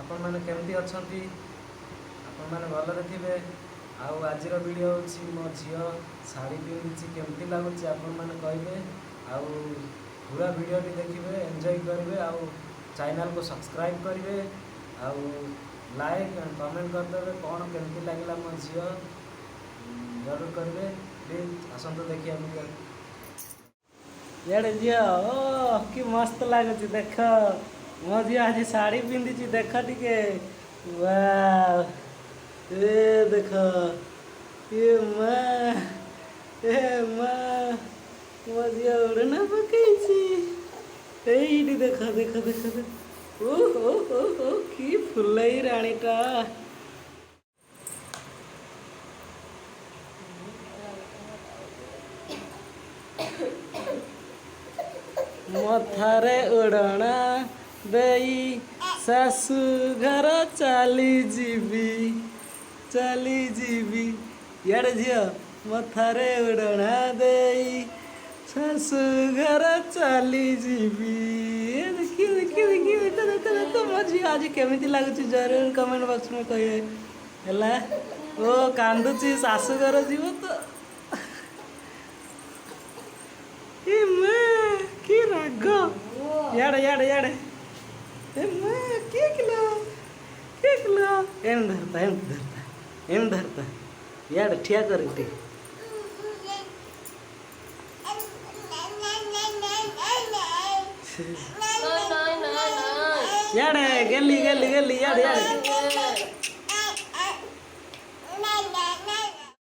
आपण मैंने केमती अच्छा आपण मैंने भलरे थे। आउ आज वीडियो हूँ मो झील शाढ़ी पिंधि केमती लगुच आपण मैंने कहे आउ पूरा वीडियो देखिए एंजॉय करेंगे आउ चैनल को सब्सक्राइब करेंगे आउ लाइक एंड कमेंट करदे कौन केमती लगे मो झील जरूर करेंगे प्लीज आसतु देखिए ये झील ओ कि मस्त लगुच देख मो झील आज शाढ़ी पिंधि देख टे वाह ए देख ये माँ मो झील उड़ना पकई देख देख देख देख ओ कि फुलई राणीटा मथारे उड़ना देई सासु घर चली जीवी यार झील मथारे उड़ना देई सासु घर चली जीवी देखिए देखिए देखिए देखो देखो देखो मो झील आज केमिति लगुच जरूर कमेंट बॉक्स में कहिए है ओ कांदुची सासु घर जीव तो कि राग याड़े याड़े याड़े एम धरता याड़े ठिया कर याड़े गली गली गली याड़े याड़े